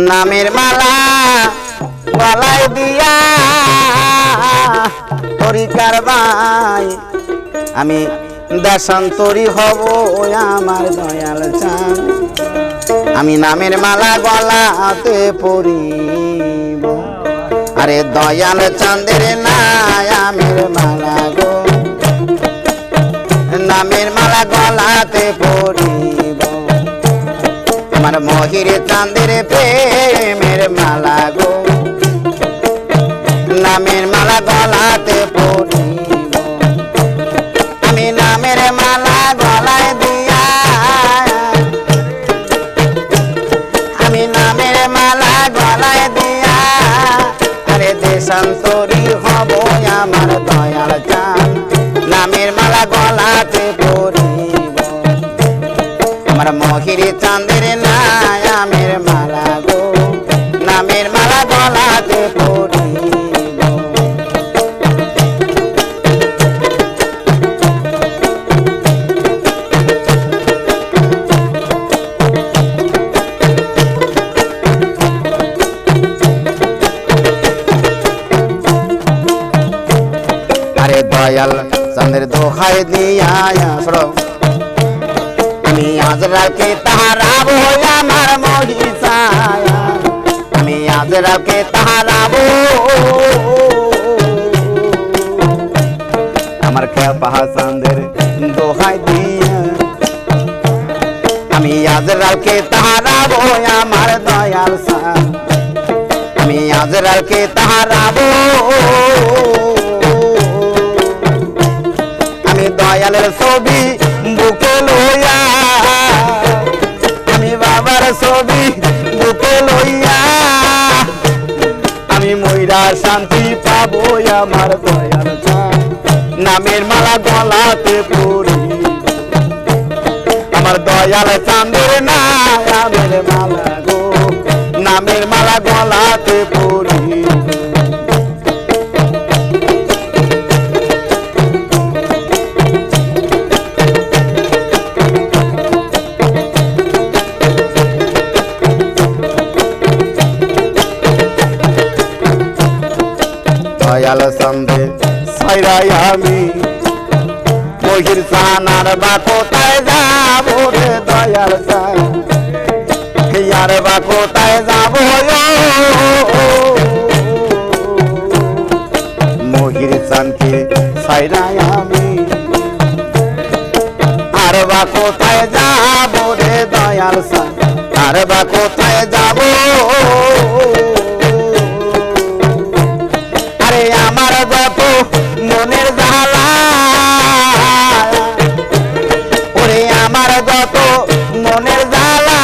নামের মালা গলায় দিয়া তরিকার ভাই আমি দেশান্তরী হব আমার দয়াল চাঁদ। আমি নামের মালা গলাতে পরিব, আরে দয়াল চাঁদের নামের মালা গো, নামের মালা গলাতে পরিব, আমার মহির চাঁদের প্রেমের মালা গো, নামের মালা গলাতে পরিব। আমি নামের মালা গলায় দিয়া, আমি নামের মালা গলায় দিয়া আরে দেশান্তরী হব আমার দয়াল চাঁদ। নামের মালা গলাতে পরিব, আমার মহির চাঁদের নামের মালা গো, নামের মালা গলাতে পরিব। আরে দয়াল চাঁদের দোহাই দিয়া আমি আজ রাতে তাহারাবো আমার মহির ছায়া, আমি আজ রাতে তাহারাবো আমার খেপা চাঁদের দোহাই দিয়া, আমি আজ রাতে তাহারাবো আমার দয়াল চাঁদ, আমি আজ রাতে তাহারাবো আমি দয়ালের ছবি বুকে লইয়া, আমি বাবার ছবি বুকে লইয়া আমি ময়রা শান্তি পাবো আমার দয়াল চাঁদ। নামের মালা গলাতে পরিব, আমার দয়াল চাঁদের নামের মালা গো, নামের মালা গলাতে পরিব। দয়াল চাঁদে সাইরাই আমি মহির চানার বা কোথায় যাবো রে দয়াল চাঁদ, আর বা কোথায় যাবো মহির চানকে সাইরাই আমি, আর বা কোথায় যাবো রে দয়াল চাঁদ, আর বা কোথায় যাবো আমার যত মনের জ্বালা, ওরে আমার যত মনের জ্বালা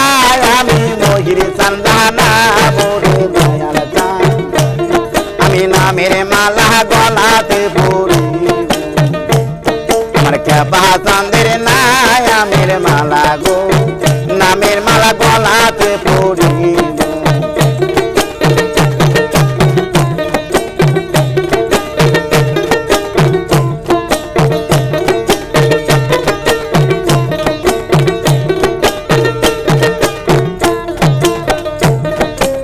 আমি মহির চান্দানা বলে দয়াল চাঁদ। আমি নামের মালা গলাতে পরিব, আমার খেপা চাঁদের নামের মালা গো, নামের মালা গলাতে পরিব।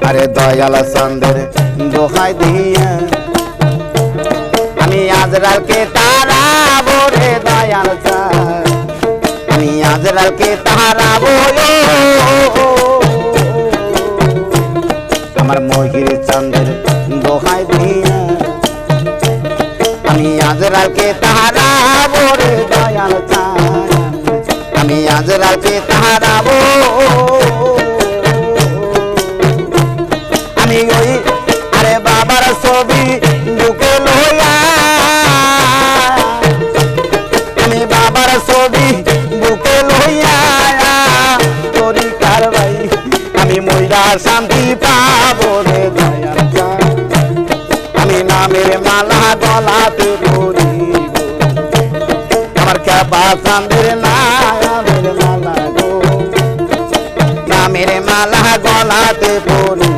আরে দয়াল চাঁদের দোহাই দিয়া আমি আজ রাতে তাহারাবো রে দয়াল চাঁদ, আমি আজ রাতে তাহারাবো আমার মহির চাঁদের দোহাই দিয়া, আমি আজ রাতে তাহারাবো রে দয়াল চাঁদ, আমি আজ রাতে তাহারাবো আমি ওই আরে বাবার ছবি বুকে লইয়া, আমি বাবার ছবি বুকে লইয়া তরিকার ভাই আমি ময়রা শান্তি পাবো রে দয়াল চাঁদ। আমি নামের মালা গলাতে পরিব, আমার খেপা চাঁদের নামের মালা গো, নামের মালা গলাতে পরিব।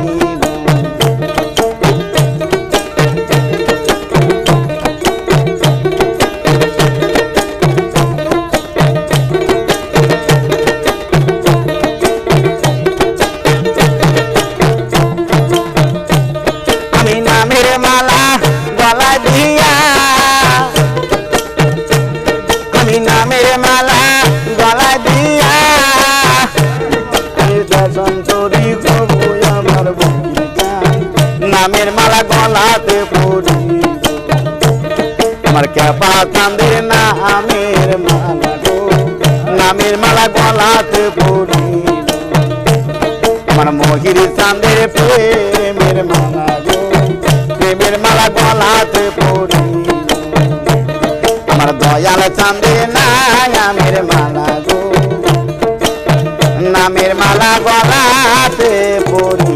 কেপা চাঁদের নামের মালা গো, নামের মালা গলাতে পরিব। আমার মহির চাঁদের প্রেমের মালা গো, প্রেমের মালা গলাতে পরিব। আমার দয়াল চাঁদের নামের মালা গো, নামের মালা গলাতে পরিব।